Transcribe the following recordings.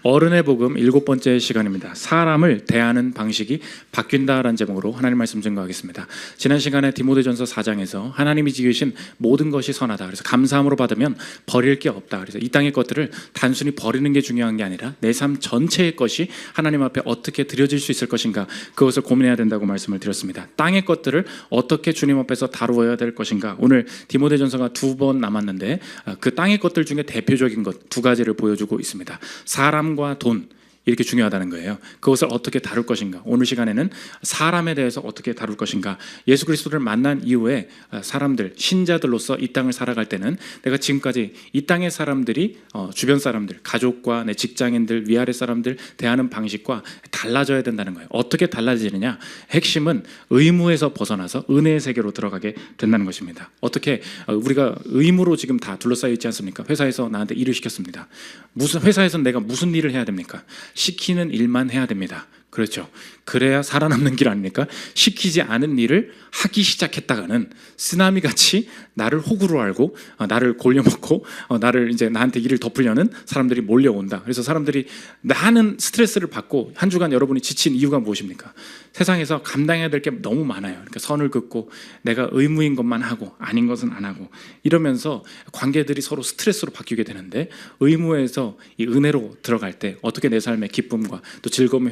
어른의 복음 7번째 시간입니다. 사람을 대하는 방식이 바뀐다라는 제목으로 하나님 말씀 증거하겠습니다. 지난 시간에 디모데전서 4장에서 하나님이 지으신 모든 것이 선하다. 그래서 감사함으로 받으면 버릴 게 없다. 그래서 이 땅의 것들을 단순히 버리는 게 중요한 게 아니라 내 삶 전체의 것이 하나님 앞에 어떻게 드려질 수 있을 것인가, 그것을 고민해야 된다고 말씀을 드렸습니다. 땅의 것들을 어떻게 주님 앞에서 다루어야 될 것인가. 오늘 디모데전서가 2번 남았는데 그 땅의 것들 중에 대표적인 것 2가지를 보여주고 있습니다. 사람과 돈, 이렇게 중요하다는 거예요. 그것을 어떻게 다룰 것인가. 오늘 시간에는 사람에 대해서 어떻게 다룰 것인가. 예수 그리스도를 만난 이후에 사람들, 신자들로서 이 땅을 살아갈 때는 내가 지금까지 이 땅의 사람들이 주변 사람들, 가족과 내 직장인들, 위아래 사람들 대하는 방식과 달라져야 된다는 거예요. 어떻게 달라지느냐. 핵심은 의무에서 벗어나서 은혜의 세계로 들어가게 된다는 것입니다. 어떻게 우리가 의무로 지금 다 둘러싸여 있지 않습니까? 회사에서 나한테 일을 시켰습니다. 무슨 회사에서 내가 무슨 일을 해야 됩니까? 시키는 일만 해야 됩니다. 그렇죠. 그래야 살아남는 길 아닙니까? 시키지 않은 일을 하기 시작했다가는 쓰나미같이 나를 호구로 알고 나를 골려먹고 나를 이제 나한테 일을 덮으려는 사람들이 몰려온다. 그래서 사람들이 나는 스트레스를 받고 한 주간 여러분이 지친 이유가 무엇입니까? 세상에서 감당해야 될 게 너무 많아요. 그러니까 선을 긋고 내가 의무인 것만 하고 아닌 것은 안 하고 이러면서 관계들이 서로 스트레스로 바뀌게 되는데, 의무에서 이 은혜로 들어갈 때 어떻게 내 삶의 기쁨과 또 즐거움이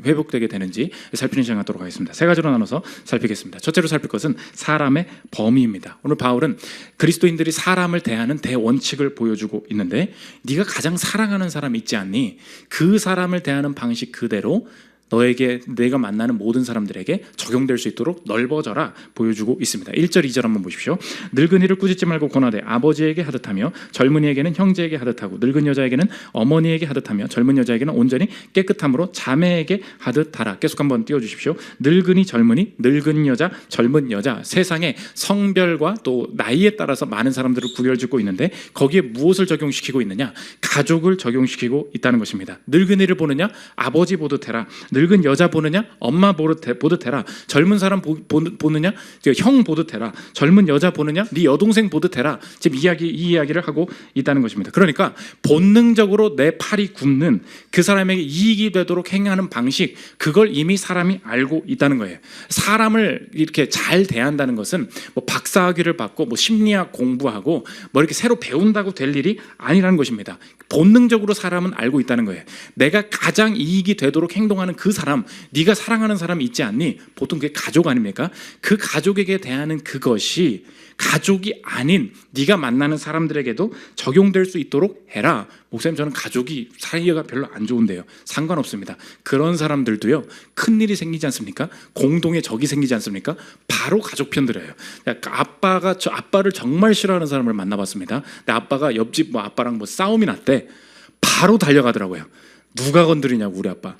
회복되게 되는지 살피는 시간 갖도록 하겠습니다. 3가지로 나눠서 살피겠습니다. 첫째로 살필 것은 사람의 범위입니다. 오늘 바울은 그리스도인들이 사람을 대하는 대원칙을 보여주고 있는데, 네가 가장 사랑하는 사람 있지 않니? 그 사람을 대하는 방식 그대로 너에게, 내가 만나는 모든 사람들에게 적용될 수 있도록 넓어져라 보여주고 있습니다. 1절 2절 한번 보십시오. 늙은이를 꾸짖지 말고 권하되 아버지에게 하듯하며 젊은이에게는 형제에게 하듯하고 늙은 여자에게는 어머니에게 하듯하며 젊은 여자에게는 온전히 깨끗함으로 자매에게 하듯하라. 계속 한번 띄워주십시오. 늙은이, 젊은이, 늙은 여자, 젊은 여자. 세상에 성별과 또 나이에 따라서 많은 사람들을 구별짓고 있는데, 거기에 무엇을 적용시키고 있느냐? 가족을 적용시키고 있다는 것입니다. 늙은이를 보느냐? 아버지 보듯 해라. 늙은 여자 보느냐? 엄마 보듯 해라. 젊은 사람 보느냐? 형 보듯 해라. 젊은 여자 보느냐? 네 여동생 보듯 해라. 지금 이 이야기를 하고 있다는 것입니다. 그러니까 본능적으로 내 팔이 굽는 그 사람에게 이익이 되도록 행하는 방식, 그걸 이미 사람이 알고 있다는 거예요. 사람을 이렇게 잘 대한다는 것은 뭐 박사학위를 받고 뭐 심리학 공부하고 뭐 이렇게 새로 배운다고 될 일이 아니라는 것입니다. 본능적으로 사람은 알고 있다는 거예요. 내가 가장 이익이 되도록 행동하는 그 사람, 네가 사랑하는 사람이 있지 않니? 보통 그게 가족 아닙니까? 그 가족에게 대하는 그것이 가족이 아닌 네가 만나는 사람들에게도 적용될 수 있도록 해라. 목사님, 저는 가족이 사이가 별로 안 좋은데요. 상관없습니다. 그런 사람들도요, 큰일이 생기지 않습니까? 공동의 적이 생기지 않습니까? 바로 가족 편들어요. 아빠를 정말 싫어하는 사람을 만나봤습니다. 근데 아빠가 옆집 아빠랑 싸움이 났대. 바로 달려가더라고요. 누가 건드리냐고, 우리 아빠.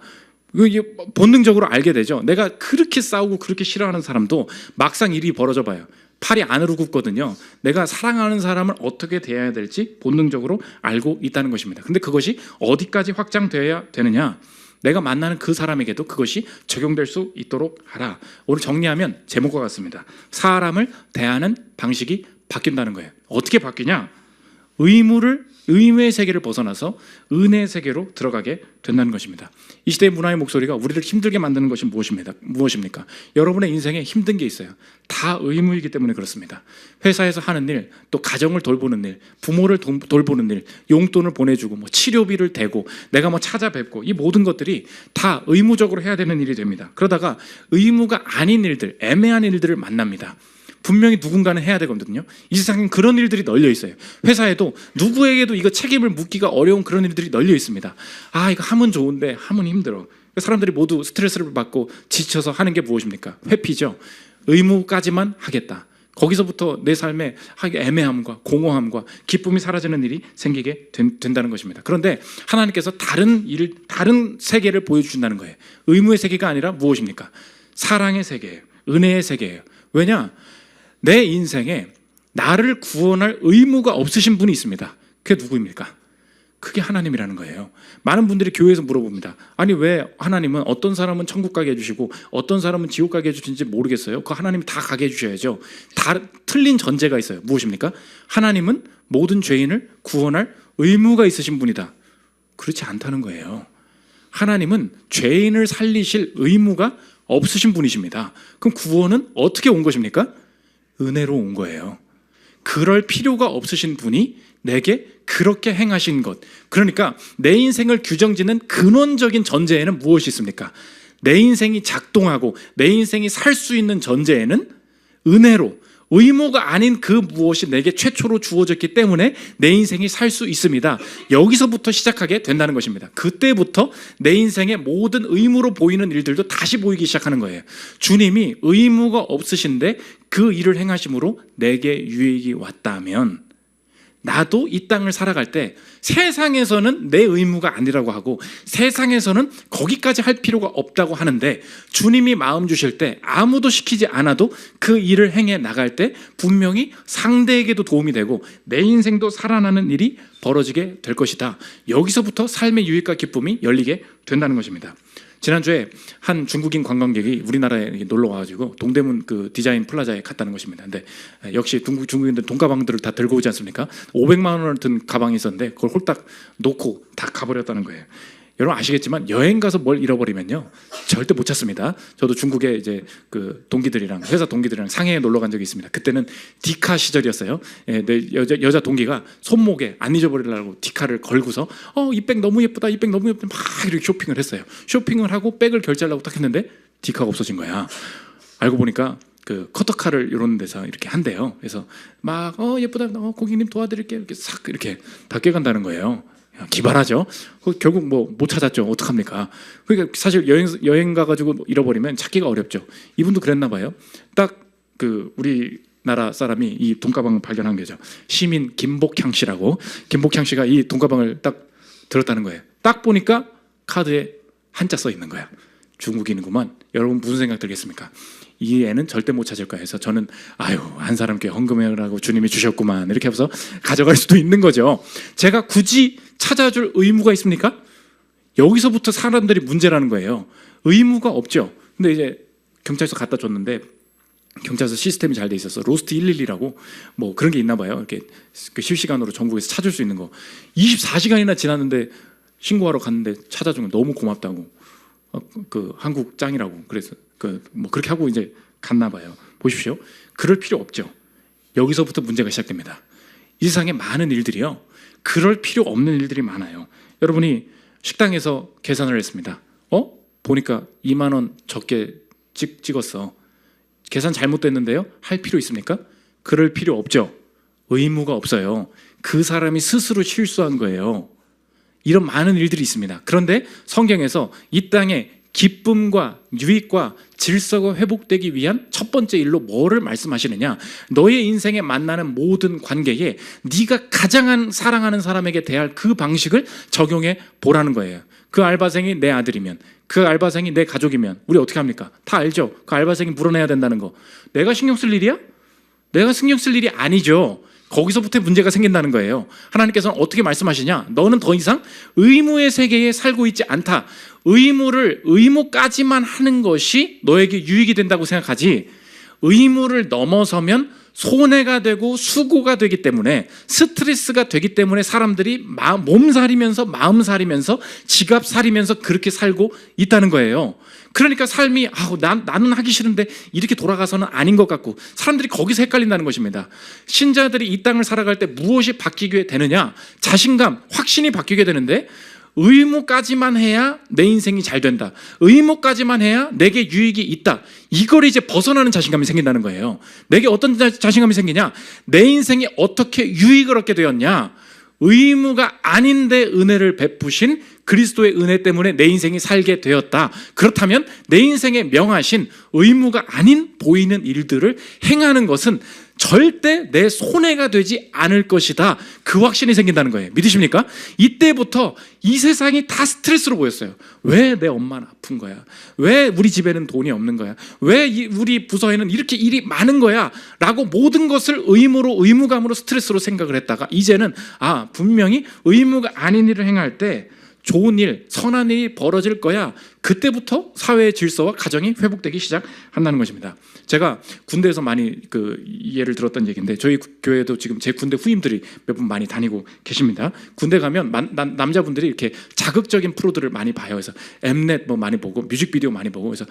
이게 본능적으로 알게 되죠. 내가 그렇게 싸우고 그렇게 싫어하는 사람도 막상 일이 벌어져 봐요. 팔이 안으로 굽거든요. 내가 사랑하는 사람을 어떻게 대해야 될지 본능적으로 알고 있다는 것입니다. 근데 그것이 어디까지 확장되어야 되느냐? 내가 만나는 그 사람에게도 그것이 적용될 수 있도록 하라. 오늘 정리하면 제목과 같습니다. 사람을 대하는 방식이 바뀐다는 거예요. 어떻게 바뀌냐? 의무의 세계를 벗어나서 은혜의 세계로 들어가게 된다는 것입니다. 이 시대의 문화의 목소리가 우리를 힘들게 만드는 것이 무엇입니까? 여러분의 인생에 힘든 게 있어요. 다 의무이기 때문에 그렇습니다. 회사에서 하는 일, 또 가정을 돌보는 일, 부모를 돌보는 일, 용돈을 보내주고 치료비를 대고 내가 찾아뵙고, 이 모든 것들이 다 의무적으로 해야 되는 일이 됩니다. 그러다가 의무가 아닌 일들, 애매한 일들을 만납니다. 분명히 누군가는 해야 되거든요. 이 세상엔 그런 일들이 널려 있어요. 회사에도 누구에게도 이거 책임을 묻기가 어려운 그런 일들이 널려 있습니다. 이거 하면 좋은데 하면 힘들어. 사람들이 모두 스트레스를 받고 지쳐서 하는 게 무엇입니까? 회피죠. 의무까지만 하겠다. 거기서부터 내 삶에 애매함과 공허함과 기쁨이 사라지는 일이 생기게 된다는 것입니다. 그런데 하나님께서 다른 세계를 보여주신다는 거예요. 의무의 세계가 아니라 무엇입니까? 사랑의 세계예요. 은혜의 세계예요. 왜냐? 내 인생에 나를 구원할 의무가 없으신 분이 있습니다. 그게 누구입니까? 그게 하나님이라는 거예요. 많은 분들이 교회에서 물어봅니다. 아니, 왜 하나님은 어떤 사람은 천국 가게 해주시고 어떤 사람은 지옥 가게 해주시는지 모르겠어요. 그 하나님이 다 가게 해주셔야죠. 다 틀린 전제가 있어요. 무엇입니까? 하나님은 모든 죄인을 구원할 의무가 있으신 분이다. 그렇지 않다는 거예요. 하나님은 죄인을 살리실 의무가 없으신 분이십니다. 그럼 구원은 어떻게 온 것입니까? 은혜로 온 거예요. 그럴 필요가 없으신 분이 내게 그렇게 행하신 것. 그러니까 내 인생을 규정짓는 근원적인 전제에는 무엇이 있습니까? 내 인생이 작동하고 내 인생이 살 수 있는 전제에는 은혜로, 의무가 아닌 그 무엇이 내게 최초로 주어졌기 때문에 내 인생이 살 수 있습니다. 여기서부터 시작하게 된다는 것입니다. 그때부터 내 인생의 모든 의무로 보이는 일들도 다시 보이기 시작하는 거예요. 주님이 의무가 없으신데 그 일을 행하심으로 내게 유익이 왔다면, 나도 이 땅을 살아갈 때 세상에서는 내 의무가 아니라고 하고 세상에서는 거기까지 할 필요가 없다고 하는데, 주님이 마음 주실 때 아무도 시키지 않아도 그 일을 행해 나갈 때 분명히 상대에게도 도움이 되고 내 인생도 살아나는 일이 벌어지게 될 것이다. 여기서부터 삶의 유익과 기쁨이 열리게 된다는 것입니다. 지난주에 한 중국인 관광객이 우리나라에 놀러 와가지고 동대문 그 디자인 플라자에 갔다는 것입니다. 근데 역시 중국인들 돈가방들을 다 들고 오지 않습니까? 500만 원을 든 가방이 있었는데 그걸 홀딱 놓고 다 가버렸다는 거예요. 여러분 아시겠지만 여행 가서 뭘 잃어버리면요 절대 못 찾습니다. 저도 중국에 이제 그 동기들이랑 회사 동기들이랑 상해에 놀러 간 적이 있습니다. 그때는 디카 시절이었어요. 내 여자 동기가 손목에 안 잊어버리려고 디카를 걸고서 이 백 너무 예쁘다, 이 백 너무 예쁘다 막 이렇게 쇼핑을 했어요. 쇼핑을 하고 백을 결제하려고 딱 했는데 디카가 없어진 거야. 알고 보니까 그 커터칼을 이런 데서 이렇게 한대요. 그래서 막 예쁘다, 고객님 도와드릴게요 이렇게 싹 이렇게 다 깨간다는 거예요. 기발하죠. 결국 뭐 못 찾았죠. 어떡합니까? 그러니까 사실 여행 가가지고 잃어버리면 찾기가 어렵죠. 이분도 그랬나 봐요. 딱 그 우리나라 사람이 이 돈가방을 발견한 거죠. 시민 김복향 씨라고. 김복향 씨가 이 돈가방을 딱 들었다는 거예요. 딱 보니까 카드에 한자 써 있는 거야. 중국인이구만. 여러분 무슨 생각 들겠습니까? 이 애는 절대 못 찾을 거야 해서 저는 한 사람께 헌금해라고 주님이 주셨구만 이렇게 해서 가져갈 수도 있는 거죠. 제가 굳이 찾아줄 의무가 있습니까? 여기서부터 사람들이 문제라는 거예요. 의무가 없죠. 근데 이제 경찰서 갖다 줬는데 경찰서 시스템이 잘 돼 있어서 로스트 112라고 뭐 그런 게 있나 봐요. 이렇게 그 실시간으로 전국에서 찾을 수 있는 거. 24시간이나 지났는데 신고하러 갔는데 찾아준 거 너무 고맙다고. 그 한국 짱이라고 그래서 뭐 그렇게 하고 이제 갔나 봐요. 보십시오. 그럴 필요 없죠. 여기서부터 문제가 시작됩니다. 이 세상에 많은 일들이요. 그럴 필요 없는 일들이 많아요. 여러분이 식당에서 계산을 했습니다. 보니까 2만 원 적게 찍었어. 계산 잘못됐는데요. 할 필요 있습니까? 그럴 필요 없죠. 의무가 없어요. 그 사람이 스스로 실수한 거예요. 이런 많은 일들이 있습니다. 그런데 성경에서 이 땅에 기쁨과 유익과 질서가 회복되기 위한 첫 번째 일로 뭐를 말씀하시느냐? 너의 인생에 만나는 모든 관계에 네가 가장 사랑하는 사람에게 대할 그 방식을 적용해 보라는 거예요. 그 알바생이 내 아들이면, 그 알바생이 내 가족이면 우리 어떻게 합니까? 다 알죠? 그 알바생이 물어내야 된다는 거. 내가 신경 쓸 일이야? 내가 신경 쓸 일이 아니죠. 거기서부터 문제가 생긴다는 거예요. 하나님께서는 어떻게 말씀하시냐? 너는 더 이상 의무의 세계에 살고 있지 않다. 의무까지만 하는 것이 너에게 유익이 된다고 생각하지, 의무를 넘어서면 손해가 되고 수고가 되기 때문에, 스트레스가 되기 때문에 사람들이 몸살이면서 마음살이면서 지갑살이면서 그렇게 살고 있다는 거예요. 그러니까 삶이 나는 하기 싫은데 이렇게 돌아가서는 아닌 것 같고 사람들이 거기서 헷갈린다는 것입니다. 신자들이 이 땅을 살아갈 때 무엇이 바뀌게 되느냐? 자신감, 확신이 바뀌게 되는데, 의무까지만 해야 내 인생이 잘 된다, 의무까지만 해야 내게 유익이 있다, 이걸 이제 벗어나는 자신감이 생긴다는 거예요. 내게 어떤 자신감이 생기냐? 내 인생이 어떻게 유익을 얻게 되었냐? 의무가 아닌데 은혜를 베푸신 그리스도의 은혜 때문에 내 인생이 살게 되었다. 그렇다면 내 인생에 명하신 의무가 아닌 보이는 일들을 행하는 것은 절대 내 손해가 되지 않을 것이다. 그 확신이 생긴다는 거예요. 믿으십니까? 이때부터 이 세상이 다 스트레스로 보였어요. 왜 내 엄마는 아픈 거야? 왜 우리 집에는 돈이 없는 거야? 왜 우리 부서에는 이렇게 일이 많은 거야? 라고 모든 것을 의무감으로 스트레스로 생각을 했다가 이제는 분명히 의무가 아닌 일을 행할 때 좋은 일, 선한 일이 벌어질 거야. 그때부터 사회의 질서와 가정이 회복되기 시작한다는 것입니다. 제가 군대에서 많이 예를 들었던 얘기인데 저희 교회도 지금 제 군대 후임들이 몇 분 많이 다니고 계십니다. 군대 가면 남자분들이 이렇게 자극적인 프로들을 많이 봐요. 그래서 엠넷 뭐 많이 보고 뮤직비디오 많이 보고 그래서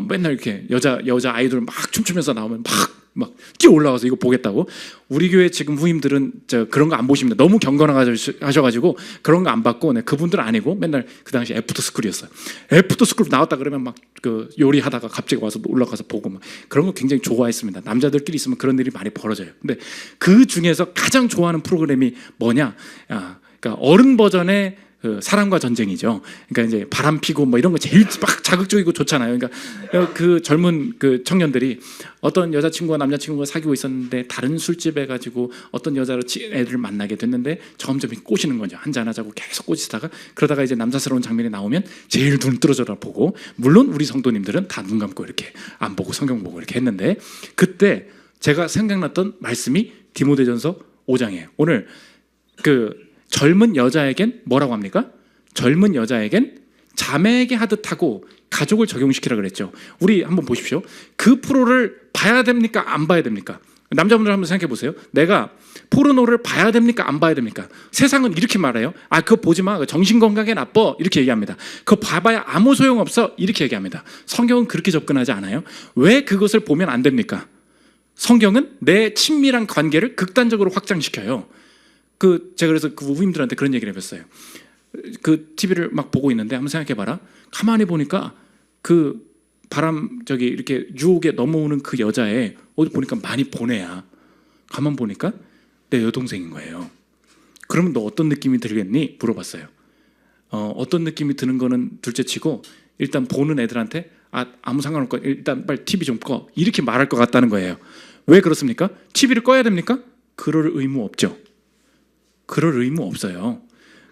맨날 이렇게 여자 아이돌 막 춤추면서 나오면 막 뛰어 올라와서 이거 보겠다고. 우리 교회 지금 후임들은 그런 거 안 보십니다. 너무 경건하셔가지고 그런 거 안 받고 그분들은 아니고 맨날 그 당시 애프터스쿨이었어요. 애프터스쿨 나왔다 그러면 막 요리하다가 갑자기 와서 올라가서 보고 막 그런 거 굉장히 좋아했습니다. 남자들끼리 있으면 그런 일이 많이 벌어져요. 근데 그 중에서 가장 좋아하는 프로그램이 뭐냐? 그러니까 어른 버전의 사랑과 전쟁이죠. 그러니까 이제 바람 피고 뭐 이런 거 제일 막 자극적이고 좋잖아요. 그러니까 그 젊은 청년들이 어떤 여자친구와 남자친구가 사귀고 있었는데 다른 술집에 가지고 어떤 여자로 애들을 만나게 됐는데 점점 꼬시는 거죠. 한잔하자고 계속 꼬시다가 그러다가 이제 남사스러운 장면이 나오면 제일 눈 뜨러져라 보고, 물론 우리 성도님들은 다 눈 감고 이렇게 안 보고 성경 보고 이렇게 했는데, 그때 제가 생각났던 말씀이 디모데전서 5장이에요. 오늘 젊은 여자에겐 뭐라고 합니까? 젊은 여자에겐 자매에게 하듯 하고 가족을 적용시키라 그랬죠. 우리 한번 보십시오. 그 프로를 봐야 됩니까? 안 봐야 됩니까? 남자분들 한번 생각해 보세요. 내가 포르노를 봐야 됩니까? 안 봐야 됩니까? 세상은 이렇게 말해요. 그거 보지 마. 정신건강에 나빠. 이렇게 얘기합니다. 그거 봐봐야 아무 소용없어. 이렇게 얘기합니다. 성경은 그렇게 접근하지 않아요. 왜 그것을 보면 안 됩니까? 성경은 내 친밀한 관계를 극단적으로 확장시켜요. 제가 그래서 그 후임들한테 그런 얘기를 해봤어요. TV를 막 보고 있는데 한번 생각해봐라. 가만히 보니까 이렇게 유혹에 넘어오는 그 여자애 어디 보니까 많이 보내야. 가만 보니까 내 여동생인 거예요. 그러면 너 어떤 느낌이 들겠니? 물어봤어요. 어떤 느낌이 드는 거는 둘째치고 일단 보는 애들한테 아무 상관없고 일단 빨리 TV 좀 꺼. 이렇게 말할 것 같다는 거예요. 왜 그렇습니까? TV를 꺼야 됩니까? 그럴 의무 없죠. 그럴 의무 없어요.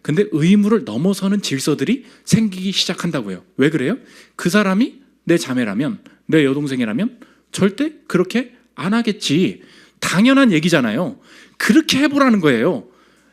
근데 의무를 넘어서는 질서들이 생기기 시작한다고요. 왜 그래요? 그 사람이 내 자매라면, 내 여동생이라면 절대 그렇게 안 하겠지. 당연한 얘기잖아요. 그렇게 해보라는 거예요.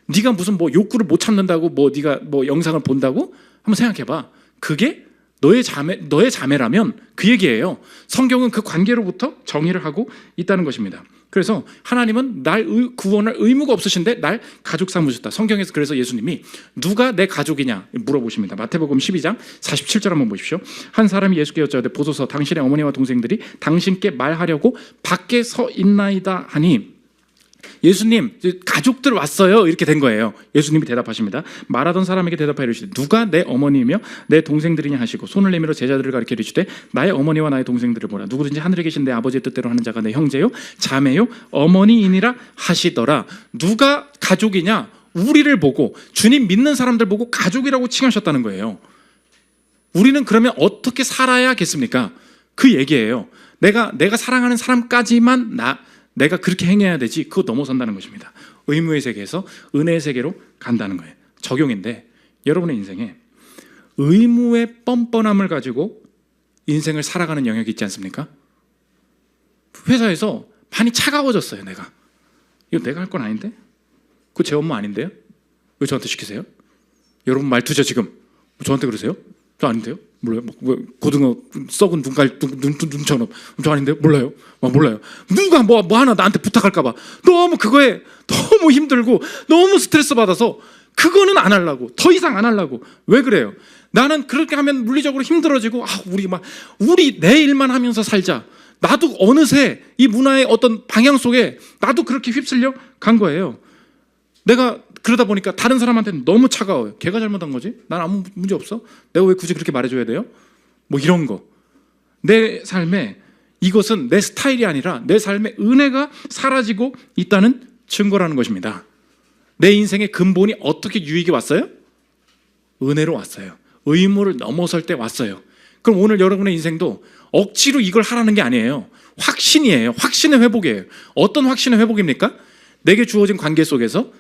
네가 무슨 욕구를 못 참는다고 네가 영상을 본다고? 한번 생각해봐. 그게 너의 자매라면 그 얘기예요. 성경은 그 관계로부터 정의를 하고 있다는 것입니다. 그래서 하나님은 날 구원할 의무가 없으신데 날 가족 삼으셨다. 성경에서 그래서 예수님이 누가 내 가족이냐 물어보십니다. 마태복음 12장 47절 한번 보십시오. 한 사람이 예수께 여짜오되 보소서 당신의 어머니와 동생들이 당신께 말하려고 밖에 서 있나이다 하니, 예수님 가족들 왔어요 이렇게 된 거예요. 예수님이 대답하십니다. 말하던 사람에게 대답하여 이르시되 누가 내 어머니며 내 동생들이냐 하시고 손을 내밀어 제자들을 가리켜 이르시되 나의 어머니와 나의 동생들을 보라. 누구든지 하늘에 계신 내 아버지의 뜻대로 하는 자가 내 형제요 자매요 어머니이니라 하시더라. 누가 가족이냐? 우리를 보고, 주님 믿는 사람들 보고 가족이라고 칭하셨다는 거예요. 우리는 그러면 어떻게 살아야겠습니까? 그 얘기예요. 내가 사랑하는 사람까지만 내가 그렇게 행해야 되지, 그거 넘어선다는 것입니다. 의무의 세계에서 은혜의 세계로 간다는 거예요. 적용인데, 여러분의 인생에 의무의 뻔뻔함을 가지고 인생을 살아가는 영역이 있지 않습니까? 회사에서 많이 차가워졌어요. 이거 내가 할 건 아닌데? 그거 제 업무 아닌데요? 왜 저한테 시키세요? 여러분 말투죠 지금. 저한테 그러세요? 저 아닌데요? 몰라요? 고등어 썩은 눈처럼. 저 아닌데요? 몰라요? 몰라요. 누가 뭐 하나 나한테 부탁할까봐 너무 그거에 너무 힘들고 너무 스트레스 받아서 그거는 안 하려고, 더 이상 안 하려고. 왜 그래요? 나는 그렇게 하면 물리적으로 힘들어지고 우리 내 일만 하면서 살자. 나도 어느새 이 문화의 어떤 방향 속에 나도 그렇게 휩쓸려 간 거예요. 내가 그러다 보니까 다른 사람한테는 너무 차가워요. 걔가 잘못한 거지? 난 아무 문제 없어? 내가 왜 굳이 그렇게 말해줘야 돼요? 이런 거. 내 삶에 이것은 내 스타일이 아니라 내 삶에 은혜가 사라지고 있다는 증거라는 것입니다. 내 인생의 근본이 어떻게 유익이 왔어요? 은혜로 왔어요. 의무를 넘어설 때 왔어요. 그럼 오늘 여러분의 인생도 억지로 이걸 하라는 게 아니에요. 확신이에요. 확신의 회복이에요. 어떤 확신의 회복입니까? 내게 주어진 관계 속에서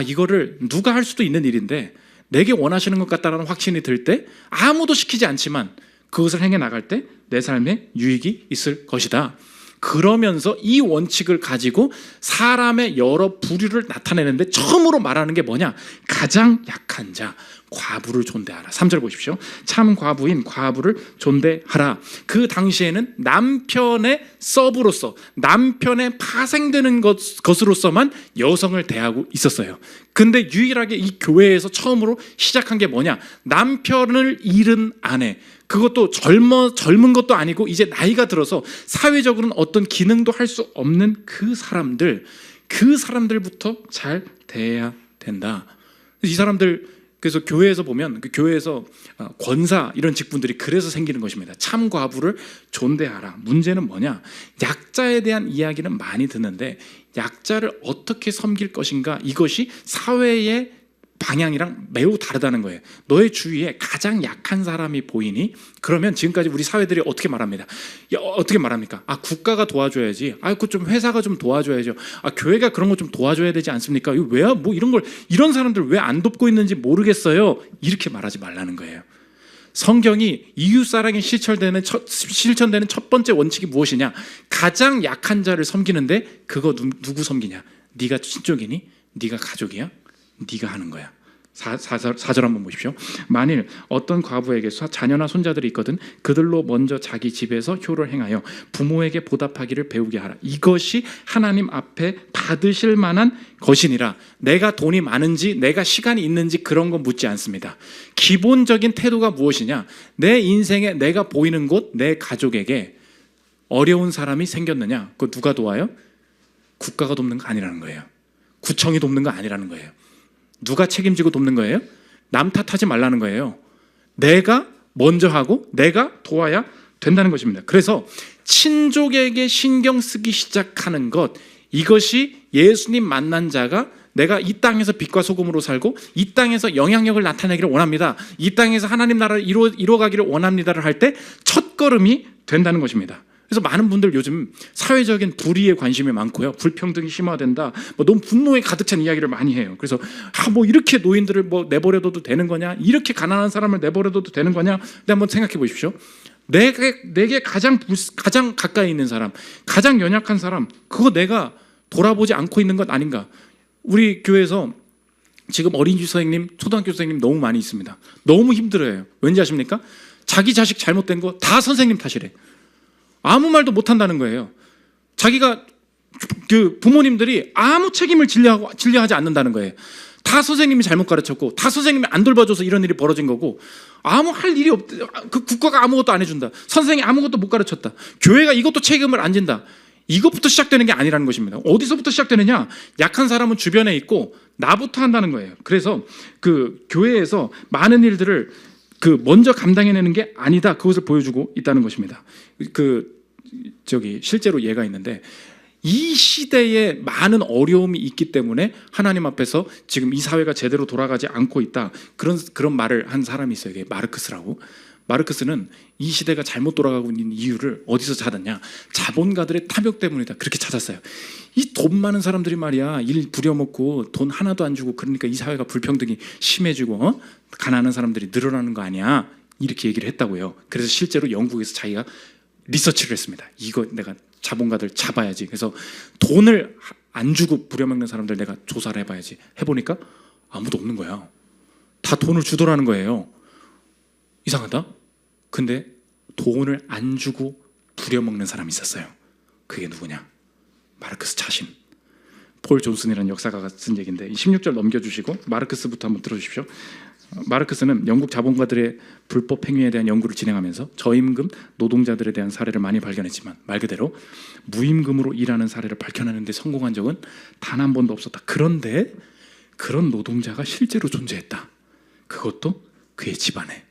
이거를 누가 할 수도 있는 일인데 내게 원하시는 것 같다는 확신이 들 때 아무도 시키지 않지만 그것을 행해 나갈 때 내 삶에 유익이 있을 것이다. 그러면서 이 원칙을 가지고 사람의 여러 부류를 나타내는데 처음으로 말하는 게 뭐냐? 가장 약한 자, 과부를 존대하라. 3절 보십시오. 참 과부인 과부를 존대하라. 그 당시에는 남편의 서브로서, 남편의 파생되는 것으로서만 여성을 대하고 있었어요. 근데 유일하게 이 교회에서 처음으로 시작한 게 뭐냐? 남편을 잃은 아내, 그것도 젊은 것도 아니고 이제 나이가 들어서 사회적으로는 어떤 기능도 할 수 없는 그 사람들부터 잘 대해야 된다. 이 사람들, 그래서 교회에서 보면 그 교회에서 권사 이런 직분들이 그래서 생기는 것입니다. 참 과부를 존대하라. 문제는 뭐냐? 약자에 대한 이야기는 많이 듣는데 약자를 어떻게 섬길 것인가, 이것이 사회의 방향이랑 매우 다르다는 거예요. 너의 주위에 가장 약한 사람이 보이니? 그러면 지금까지 우리 사회들이 어떻게 말합니다. 어떻게 말합니까? 국가가 도와줘야지. 그 좀 회사가 좀 도와줘야죠. 교회가 그런 거 좀 도와줘야 되지 않습니까? 왜 뭐 이런 사람들 왜 안 돕고 있는지 모르겠어요. 이렇게 말하지 말라는 거예요. 성경이 이웃사랑이 실천되는 첫 번째 원칙이 무엇이냐? 가장 약한 자를 섬기는데 그거 누구 섬기냐? 네가 친족이니? 네가 가족이야? 네가 하는 거야. 4절 한번 보십시오. 만일 어떤 과부에게 자녀나 손자들이 있거든 그들로 먼저 자기 집에서 효를 행하여 부모에게 보답하기를 배우게 하라. 이것이 하나님 앞에 받으실 만한 것이니라. 내가 돈이 많은지 내가 시간이 있는지 그런 거 묻지 않습니다. 기본적인 태도가 무엇이냐? 내 인생에 내가 보이는 곳, 내 가족에게 어려운 사람이 생겼느냐? 그거 누가 도와요? 국가가 돕는 거 아니라는 거예요. 구청이 돕는 거 아니라는 거예요. 누가 책임지고 돕는 거예요? 남 탓하지 말라는 거예요. 내가 먼저 하고 내가 도와야 된다는 것입니다. 그래서 친족에게 신경 쓰기 시작하는 것, 이것이 예수님 만난 자가 내가 이 땅에서 빛과 소금으로 살고 이 땅에서 영향력을 나타내기를 원합니다, 이 땅에서 하나님 나라를 이루어가기를 원합니다를 할 때 첫걸음이 된다는 것입니다. 그래서 많은 분들 요즘 사회적인 불의에 관심이 많고요, 불평등이 심화된다, 너무 분노에 가득 찬 이야기를 많이 해요. 그래서 이렇게 노인들을 내버려둬도 되는 거냐, 이렇게 가난한 사람을 내버려둬도 되는 거냐. 근데 한번 생각해 보십시오. 내게 가장 가까이 있는 사람, 가장 연약한 사람, 그거 내가 돌아보지 않고 있는 것 아닌가. 우리 교회에서 지금 어린이집 선생님, 초등학교 선생님 너무 많이 있습니다. 너무 힘들어요. 왠지 아십니까? 자기 자식 잘못된 거 다 선생님 탓이래. 아무 말도 못한다는 거예요. 자기가 부모님들이 아무 책임을 진려하지 않는다는 거예요. 다 선생님이 잘못 가르쳤고 다 선생님이 안 돌봐줘서 이런 일이 벌어진 거고, 아무 할 일이 그 국가가 아무것도 안 해준다, 선생이 아무것도 못 가르쳤다, 교회가 이것도 책임을 안 진다. 이것부터 시작되는 게 아니라는 것입니다. 어디서부터 시작되느냐? 약한 사람은 주변에 있고 나부터 한다는 거예요. 그래서 그 교회에서 많은 일들을 먼저 감당해내는 게 아니다, 그것을 보여주고 있다는 것입니다. 실제로 예가 있는데, 이 시대에 많은 어려움이 있기 때문에 하나님 앞에서 지금 이 사회가 제대로 돌아가지 않고 있다, 그런 말을 한 사람이 있어요. 이게 마르크스라고. 마르크스는 이 시대가 잘못 돌아가고 있는 이유를 어디서 찾았냐? 자본가들의 탐욕 때문이다, 그렇게 찾았어요. 이 돈 많은 사람들이 말이야, 일 부려먹고 돈 하나도 안 주고, 그러니까 이 사회가 불평등이 심해지고 가난한 사람들이 늘어나는 거 아니야, 이렇게 얘기를 했다고요. 그래서 실제로 영국에서 자기가 리서치를 했습니다. 이거 내가 자본가들 잡아야지. 그래서 돈을 안 주고 부려먹는 사람들 내가 조사를 해봐야지. 해보니까 아무도 없는 거야. 다 돈을 주더라는 거예요. 이상하다? 근데 돈을 안 주고 부려먹는 사람이 있었어요. 그게 누구냐? 마르크스 자신. 폴 존슨이라는 역사가가 쓴 얘기인데 16절 넘겨주시고 마르크스부터 한번 들어주십시오. 마르크스는 영국 자본가들의 불법 행위에 대한 연구를 진행하면서 저임금 노동자들에 대한 사례를 많이 발견했지만 말 그대로 무임금으로 일하는 사례를 밝혀내는 데 성공한 적은 단 한 번도 없었다. 그런데 그런 노동자가 실제로 존재했다. 그것도 그의 집안에.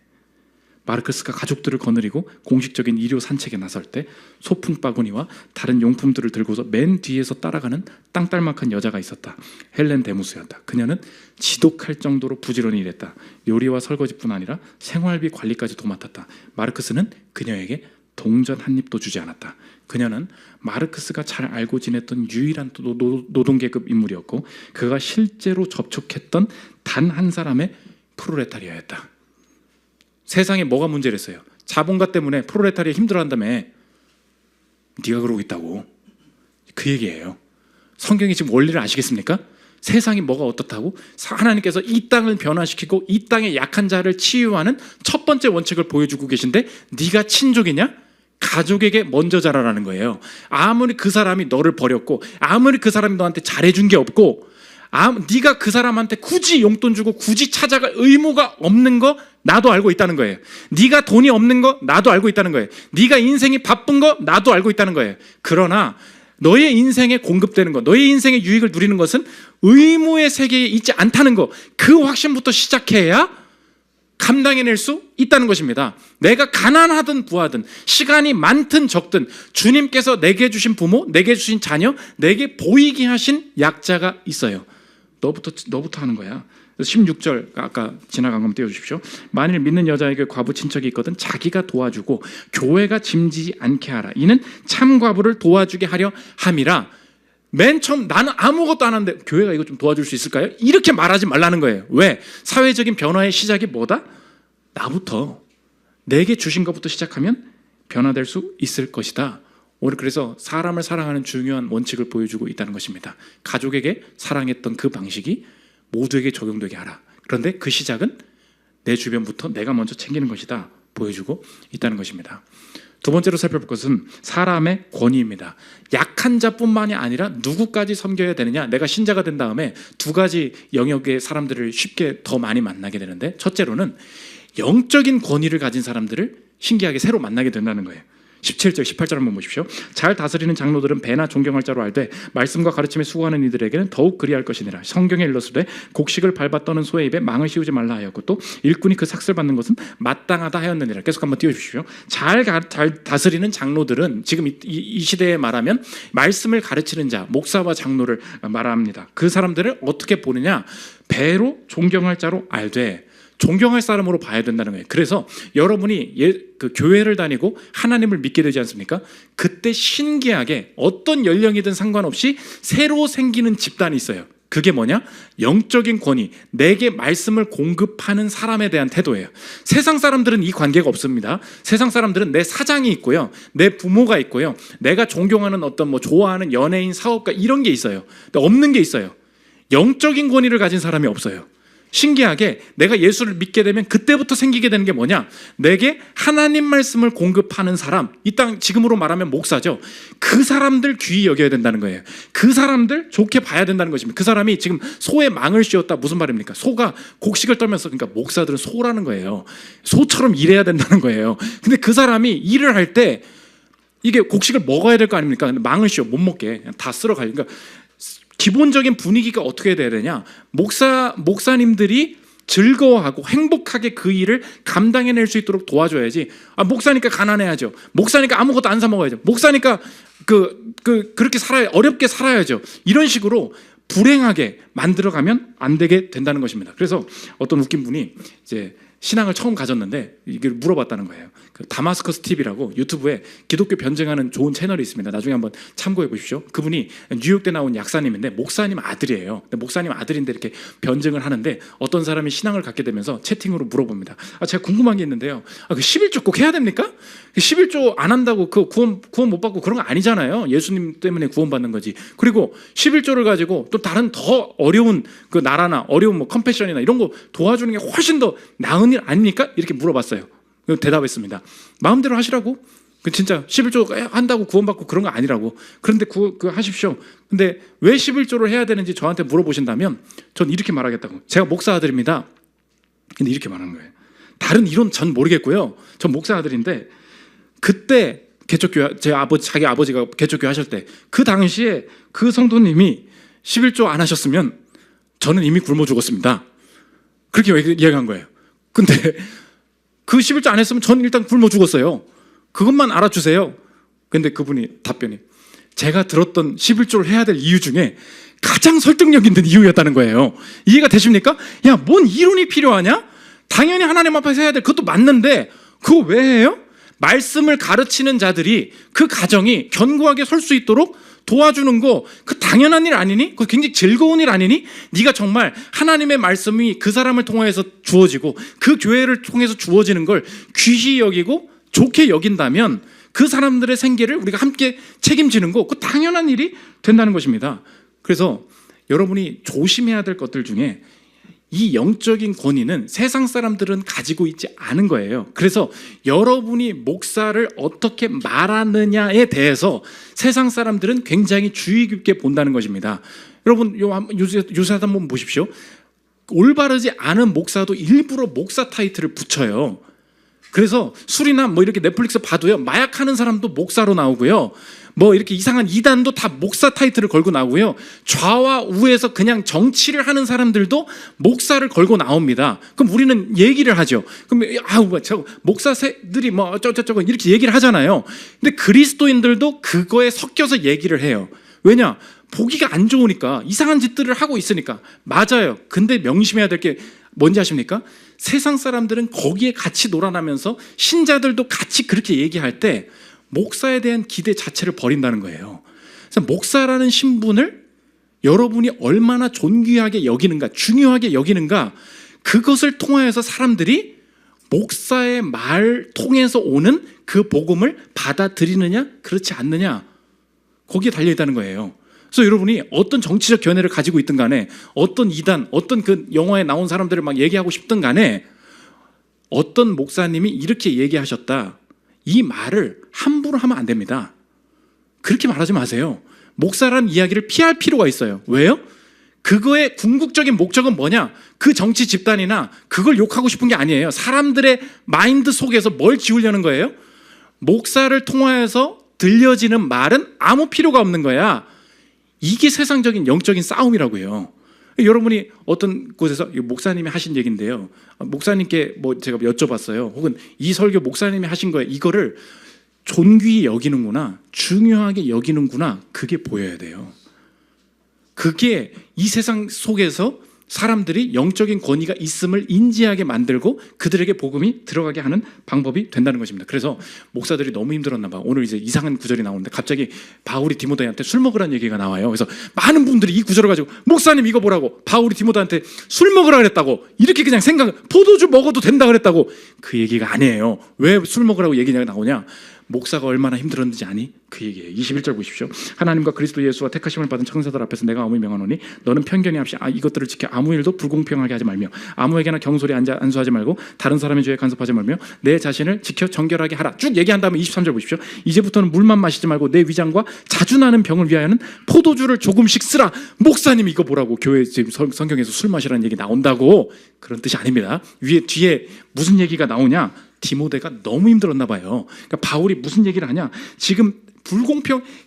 마르크스가 가족들을 거느리고 공식적인 일요 산책에 나설 때 소풍 바구니와 다른 용품들을 들고서 맨 뒤에서 따라가는 땅딸막한 여자가 있었다. 헬렌 데무스였다. 그녀는 지독할 정도로 부지런히 일했다. 요리와 설거지뿐 아니라 생활비 관리까지도 맡았다. 마르크스는 그녀에게 동전 한 입도 주지 않았다. 그녀는 마르크스가 잘 알고 지냈던 유일한 노동계급 인물이었고 그가 실제로 접촉했던 단 한 사람의 프롤레타리아였다. 세상에 뭐가 문제랬어요? 자본가 때문에 프롤레타리아 힘들어한다며. 네가 그러고 있다고. 그 얘기예요. 성경이 지금 원리를 아시겠습니까? 세상이 뭐가 어떻다고? 하나님께서 이 땅을 변화시키고 이 땅의 약한 자를 치유하는 첫 번째 원칙을 보여주고 계신데 네가 친족이냐? 가족에게 먼저 잘하라는 거예요. 아무리 그 사람이 너를 버렸고 아무리 그 사람이 너한테 잘해준 게 없고 네가 그 사람한테 굳이 용돈 주고 굳이 찾아갈 의무가 없는 거 나도 알고 있다는 거예요. 네가 돈이 없는 거 나도 알고 있다는 거예요. 네가 인생이 바쁜 거 나도 알고 있다는 거예요. 그러나 너의 인생에 공급되는 것, 너의 인생의 유익을 누리는 것은 의무의 세계에 있지 않다는 것, 그 확신부터 시작해야 감당해낼 수 있다는 것입니다. 내가 가난하든 부하든 시간이 많든 적든 주님께서 내게 주신 부모, 내게 주신 자녀, 내게 보이게 하신 약자가 있어요. 너부터 하는 거야. 16절 아까 지나간 거 띄워주십시오. 만일 믿는 여자에게 과부 친척이 있거든 자기가 도와주고 교회가 짐지지 않게 하라. 이는 참 과부를 도와주게 하려 함이라. 맨 처음 나는 아무것도 안 하는데 교회가 이거 좀 도와줄 수 있을까요? 이렇게 말하지 말라는 거예요. 왜? 사회적인 변화의 시작이 뭐다? 나부터 내게 주신 것부터 시작하면 변화될 수 있을 것이다. 오늘 그래서 사람을 사랑하는 중요한 원칙을 보여주고 있다는 것입니다. 가족에게 사랑했던 그 방식이 모두에게 적용되게 하라. 그런데 그 시작은 내 주변부터 내가 먼저 챙기는 것이다 보여주고 있다는 것입니다. 두 번째로 살펴볼 것은 사람의 권위입니다. 약한 자뿐만이 아니라 누구까지 섬겨야 되느냐. 내가 신자가 된 다음에 두 가지 영역의 사람들을 쉽게 더 많이 만나게 되는데, 첫째로는 영적인 권위를 가진 사람들을 신기하게 새로 만나게 된다는 거예요. 17절, 18절 한번 보십시오. 잘 다스리는 장로들은 배나 존경할 자로 알되 말씀과 가르침에 수고하는 이들에게는 더욱 그리할 것이니라. 성경에 일렀으되 곡식을 밟아 떠는 소의 입에 망을 씌우지 말라 하였고 또 일꾼이 그 삭슬 받는 것은 마땅하다 하였느니라. 계속 한번 띄워주십시오. 잘 다스리는 장로들은 지금 이 시대에 말하면 말씀을 가르치는 자, 목사와 장로를 말합니다. 그 사람들을 어떻게 보느냐? 배로 존경할 자로 알되 존경할 사람으로 봐야 된다는 거예요. 그래서 여러분이 그 교회를 다니고 하나님을 믿게 되지 않습니까? 그때 신기하게 어떤 연령이든 상관없이 새로 생기는 집단이 있어요. 그게 뭐냐? 영적인 권위, 내게 말씀을 공급하는 사람에 대한 태도예요. 세상 사람들은 이 관계가 없습니다. 세상 사람들은 내 사장이 있고요, 내 부모가 있고요, 내가 존경하는 어떤 뭐 좋아하는 연예인, 사업가 이런 게 있어요. 근데 없는 게 있어요. 영적인 권위를 가진 사람이 없어요. 신기하게 내가 예수를 믿게 되면 그때부터 생기게 되는 게 뭐냐? 내게 하나님 말씀을 공급하는 사람, 이 땅 지금으로 말하면 목사죠. 그 사람들 귀히 여겨야 된다는 거예요. 그 사람들 좋게 봐야 된다는 것입니다. 그 사람이 지금 소의 망을 씌웠다, 무슨 말입니까? 소가 곡식을 떨면서, 그러니까 목사들은 소라는 거예요. 소처럼 일해야 된다는 거예요. 근데 그 사람이 일을 할 때 이게 곡식을 먹어야 될 거 아닙니까? 근데 망을 씌워 못 먹게 다 쓸어가요. 그러니까 기본적인 분위기가 어떻게 돼야 되냐? 목사님들이 즐거워하고 행복하게 그 일을 감당해낼 수 있도록 도와줘야지. 목사니까 가난해야죠. 목사니까 아무것도 안 사 먹어야죠. 목사니까 그렇게 어렵게 살아야죠. 이런 식으로 불행하게 만들어가면 안 되게 된다는 것입니다. 그래서 어떤 웃긴 분이 이제 신앙을 처음 가졌는데 이걸 물어봤다는 거예요. 그 다마스커스 TV라고 유튜브에 기독교 변증하는 좋은 채널이 있습니다. 나중에 한번 참고해 보십시오. 그분이 뉴욕대 나온 약사님인데 목사님 아들이에요. 근데 목사님 아들인데 이렇게 변증을 하는데 어떤 사람이 신앙을 갖게 되면서 채팅으로 물어봅니다. 제가 궁금한 게 있는데요. 그 11조 꼭 해야 됩니까? 11조 안 한다고 그 구원 못 받고 그런 거 아니잖아요. 예수님 때문에 구원 받는 거지. 그리고 11조를 가지고 또 다른 더 어려운 그 나라나 어려운 뭐 컴패션이나 이런 거 도와주는 게 훨씬 더 나은 일 아닙니까? 이렇게 물어봤어요. 대답했습니다. 마음대로 하시라고. 진짜 11조 한다고 구원받고 그런 거 아니라고. 그런데 그 하십시오. 근데 왜 11조를 해야 되는지 저한테 물어보신다면 전 이렇게 말하겠다고. 제가 목사 아들입니다. 근데 이렇게 말하는 거예요. 다른 이론 전 모르겠고요. 전 목사 아들인데 그때 개척교회 자기 아버지가 개척교회 하실 때 그 당시에 그 성도님이 11조 안 하셨으면 저는 이미 굶어 죽었습니다. 그렇게 이야기한 거예요. 근데 그 11조 안 했으면 전 일단 굶어 죽었어요. 그것만 알아주세요. 근데 그분이 답변이 제가 들었던 11조를 해야 될 이유 중에 가장 설득력 있는 이유였다는 거예요. 이해가 되십니까? 야, 뭔 이론이 필요하냐? 당연히 하나님 앞에서 해야 될 그것도 맞는데 그거 왜 해요? 말씀을 가르치는 자들이 그 가정이 견고하게 설 수 있도록 도와주는 거 그 당연한 일 아니니? 그거 굉장히 즐거운 일 아니니? 네가 정말 하나님의 말씀이 그 사람을 통해서 주어지고 그 교회를 통해서 주어지는 걸 귀히 여기고 좋게 여긴다면 그 사람들의 생계를 우리가 함께 책임지는 거 그거 당연한 일이 된다는 것입니다. 그래서 여러분이 조심해야 될 것들 중에 이 영적인 권위는 세상 사람들은 가지고 있지 않은 거예요. 그래서 여러분이 목사를 어떻게 말하느냐에 대해서 세상 사람들은 굉장히 주의 깊게 본다는 것입니다. 여러분 요새 한번 보십시오. 올바르지 않은 목사도 일부러 목사 타이틀을 붙여요. 그래서 술이나 뭐 이렇게 넷플릭스 봐도요, 마약하는 사람도 목사로 나오고요, 뭐 이렇게 이상한 이단도 다 목사 타이틀을 걸고 나오고요, 좌와 우에서 그냥 정치를 하는 사람들도 목사를 걸고 나옵니다. 그럼 우리는 얘기를 하죠. 그럼 저 목사들이 뭐 어쩌고저쩌고 이렇게 얘기를 하잖아요. 근데 그리스도인들도 그거에 섞여서 얘기를 해요. 왜냐? 보기가 안 좋으니까, 이상한 짓들을 하고 있으니까. 맞아요. 근데 명심해야 될 게 뭔지 아십니까? 세상 사람들은 거기에 같이 놀아나면서 신자들도 같이 그렇게 얘기할 때 목사에 대한 기대 자체를 버린다는 거예요. 그래서 목사라는 신분을 여러분이 얼마나 존귀하게 여기는가, 중요하게 여기는가, 그것을 통하여서 사람들이 목사의 말 통해서 오는 그 복음을 받아들이느냐 그렇지 않느냐, 거기에 달려있다는 거예요. 그래서 여러분이 어떤 정치적 견해를 가지고 있든 간에, 어떤 이단, 어떤 그 영화에 나온 사람들을 막 얘기하고 싶든 간에, 어떤 목사님이 이렇게 얘기하셨다, 이 말을 함부로 하면 안 됩니다. 그렇게 말하지 마세요. 목사라는 이야기를 피할 필요가 있어요. 왜요? 그거의 궁극적인 목적은 뭐냐? 그 정치 집단이나 그걸 욕하고 싶은 게 아니에요. 사람들의 마인드 속에서 뭘 지우려는 거예요? 목사를 통하여서 들려지는 말은 아무 필요가 없는 거야. 이게 세상적인 영적인 싸움이라고요. 여러분이 어떤 곳에서, 목사님이 하신 얘기인데요, 목사님께 뭐 제가 여쭤봤어요. 혹은 이 설교 목사님이 하신 거예요. 이거를 존귀히 여기는구나, 중요하게 여기는구나, 그게 보여야 돼요. 그게 이 세상 속에서 사람들이 영적인 권위가 있음을 인지하게 만들고 그들에게 복음이 들어가게 하는 방법이 된다는 것입니다. 그래서 목사들이 너무 힘들었나 봐. 오늘 이제 이상한 구절이 나오는데 갑자기 바울이 디모데한테 술 먹으라는 얘기가 나와요. 그래서 많은 분들이 이 구절을 가지고, 목사님 이거 보라고, 바울이 디모데한테 술 먹으라 그랬다고, 이렇게 그냥 포도주 먹어도 된다 그랬다고. 그 얘기가 아니에요. 왜 술 먹으라고 얘기가 나오냐? 목사가 얼마나 힘들었는지 아니? 그 얘기예요. 21절 보십시오. 하나님과 그리스도 예수와 택하심을 받은 청사들 앞에서 내가 아무리 명하노니 너는 편견이 없이 이것들을 지켜 아무 일도 불공평하게 하지 말며 아무에게나 경솔히 안수하지 말고 다른 사람의 죄에 간섭하지 말며 내 자신을 지켜 정결하게 하라. 쭉 얘기한 다음에 23절 보십시오. 이제부터는 물만 마시지 말고 내 위장과 자주 나는 병을 위하여는 포도주를 조금씩 쓰라. 목사님 이거 보라고, 교회 지금 성경에서 술 마시라는 얘기 나온다고. 그런 뜻이 아닙니다. 뒤에 무슨 얘기가 나오냐? 디모데가 너무 힘들었나 봐요. 그러니까 바울이 무슨 얘기를 하냐? 지금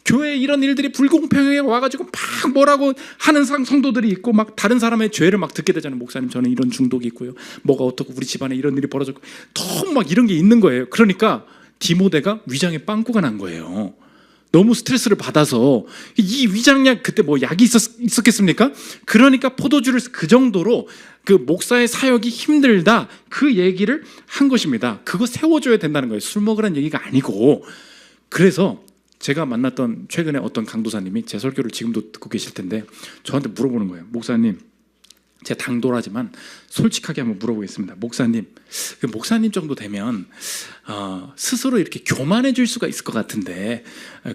교회에 이런 일들이 불공평하게 와가지고 막 뭐라고 하는 성도들이 있고, 막 다른 사람의 죄를 막 듣게 되잖아요. 목사님 저는 이런 중독이 있고요, 뭐가 어떻고 우리 집안에 이런 일이 벌어졌고, 너무 막 이런 게 있는 거예요. 그러니까 디모데가 위장에 빵꾸가 난 거예요. 너무 스트레스를 받아서. 이 위장약, 그때 뭐 약이 있었겠습니까? 그러니까 포도주를, 그 정도로 그 목사의 사역이 힘들다, 그 얘기를 한 것입니다. 그거 세워줘야 된다는 거예요. 술 먹으라는 얘기가 아니고. 그래서 제가 만났던 최근에 어떤 강도사님이 제 설교를 지금도 듣고 계실 텐데 저한테 물어보는 거예요. 목사님, 제가 당돌하지만 솔직하게 한번 물어보겠습니다. 목사님 정도 되면 스스로 이렇게 교만해 줄 수가 있을 것 같은데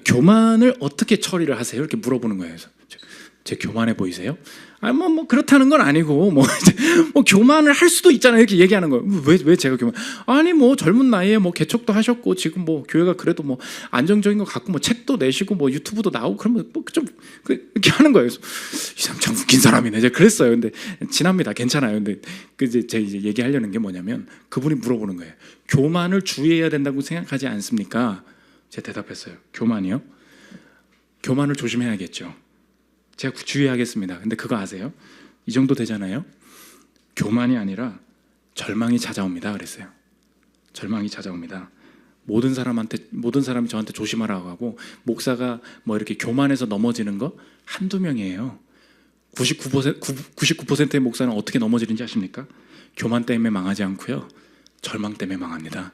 교만을 어떻게 처리를 하세요? 이렇게 물어보는 거예요. 그래서 제 교만해 보이세요? 뭐 그렇다는 건 아니고, 뭐 교만을 할 수도 있잖아요. 이렇게 얘기하는 거예요. 왜 제가 교만? 아니 뭐 젊은 나이에 뭐 개척도 하셨고 지금 뭐 교회가 그래도 뭐 안정적인 것 같고 뭐 책도 내시고 뭐 유튜브도 나오고 그러면 뭐 좀 이렇게 하는 거예요. 그래서 이 사람 참 웃긴 사람이네. 제가 그랬어요. 근데 지납니다. 괜찮아요. 근데 제가 이제 얘기하려는 게 뭐냐면, 그분이 물어보는 거예요. 교만을 주의해야 된다고 생각하지 않습니까? 제가 대답했어요. 교만이요? 교만을 조심해야겠죠. 제가 주의하겠습니다. 근데 그거 아세요? 이 정도 되잖아요. 교만이 아니라 절망이 찾아옵니다. 그랬어요. 절망이 찾아옵니다. 모든 사람이 저한테 조심하라고 하고, 목사가 뭐 이렇게 교만해서 넘어지는 거 한두 명이에요. 99%의 목사는 어떻게 넘어지는지 아십니까? 교만 때문에 망하지 않고요, 절망 때문에 망합니다.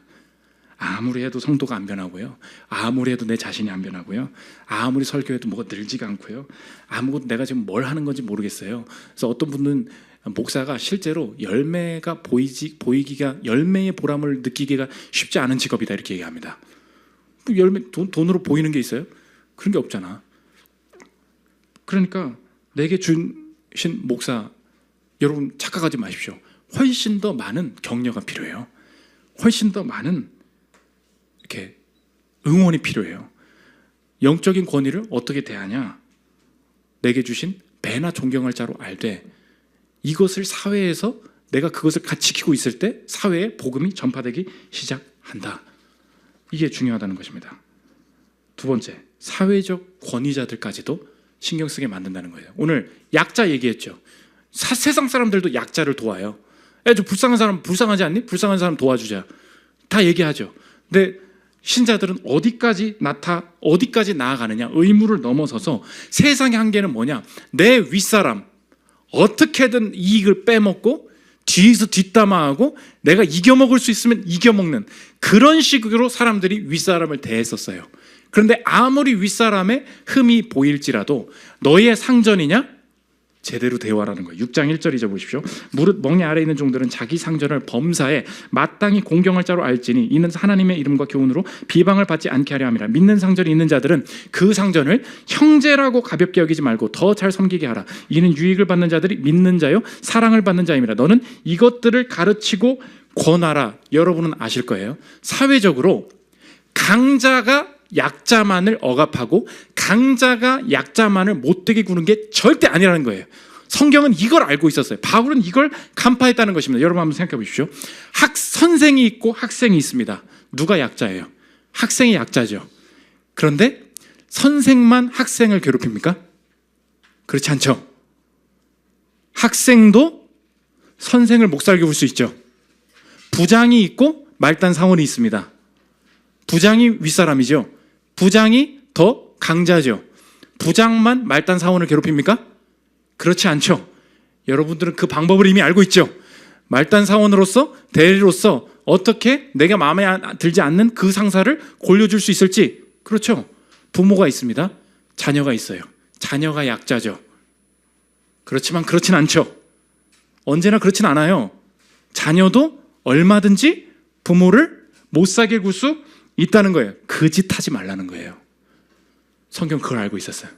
아무리 해도 성도가 안 변하고요, 아무리 해도 내 자신이 안 변하고요, 아무리 설교해도 뭐가 늘지가 않고요, 아무것도 내가 지금 뭘 하는 건지 모르겠어요. 그래서 어떤 분은 목사가 실제로 열매가 보이기가, 열매의 보람을 느끼기가 쉽지 않은 직업이다, 이렇게 얘기합니다. 뭐 돈으로 보이는 게 있어요? 그런 게 없잖아. 그러니까 내게 준 목사, 여러분 착각하지 마십시오. 훨씬 더 많은 격려가 필요해요. 훨씬 더 많은 이렇게 응원이 필요해요. 영적인 권위를 어떻게 대하냐? 내게 주신 배나 존경할 자로 알되 이것을 사회에서 내가 그것을 같이 지키고 있을 때 사회에 복음이 전파되기 시작한다. 이게 중요하다는 것입니다. 두 번째, 사회적 권위자들까지도 신경 쓰게 만든다는 거예요. 오늘 약자 얘기했죠. 세상 사람들도 약자를 도와요. 좀 불쌍한 사람 불쌍하지 않니? 불쌍한 사람 도와주자. 다 얘기하죠. 근데 신자들은 어디까지 나아가느냐? 의무를 넘어서서 세상의 한계는 뭐냐? 내 윗사람 어떻게든 이익을 빼먹고 뒤에서 뒷담화하고 내가 이겨먹을 수 있으면 이겨먹는 그런 식으로 사람들이 윗사람을 대했었어요. 그런데 아무리 윗사람의 흠이 보일지라도 너의 상전이냐? 제대로 대화라는 거예요. 6장 1절 잊어보십시오. 무릇 멍에 아래 있는 종들은 자기 상전을 범사에 마땅히 공경할 자로 알지니 이는 하나님의 이름과 교훈으로 비방을 받지 않게 하려 함이라. 믿는 상전이 있는 자들은 그 상전을 형제라고 가볍게 여기지 말고 더 잘 섬기게 하라. 이는 유익을 받는 자들이 믿는 자요 사랑을 받는 자임이라. 너는 이것들을 가르치고 권하라. 여러분은 아실 거예요. 사회적으로 강자가 약자만을 억압하고 강자가 약자만을 못되게 구는 게 절대 아니라는 거예요. 성경은 이걸 알고 있었어요. 바울은 이걸 간파했다는 것입니다. 여러분 한번 생각해 보십시오. 선생이 있고 학생이 있습니다. 누가 약자예요? 학생이 약자죠. 그런데 선생만 학생을 괴롭힙니까? 그렇지 않죠. 학생도 선생을 목살게 볼 수 있죠. 부장이 있고 말단 사원이 있습니다. 부장이 윗사람이죠. 부장이 더 강자죠. 부장만 말단 사원을 괴롭힙니까? 그렇지 않죠. 여러분들은 그 방법을 이미 알고 있죠. 말단 사원으로서 대리로서 어떻게 내가 마음에 들지 않는 그 상사를 골려줄 수 있을지. 그렇죠. 부모가 있습니다. 자녀가 있어요. 자녀가 약자죠. 그렇지만 그렇진 않죠. 언제나 그렇진 않아요. 자녀도 얼마든지 부모를 못 사게 굴 수 있다는 거예요. 그 짓 하지 말라는 거예요. 성경 그걸 알고 있었어요.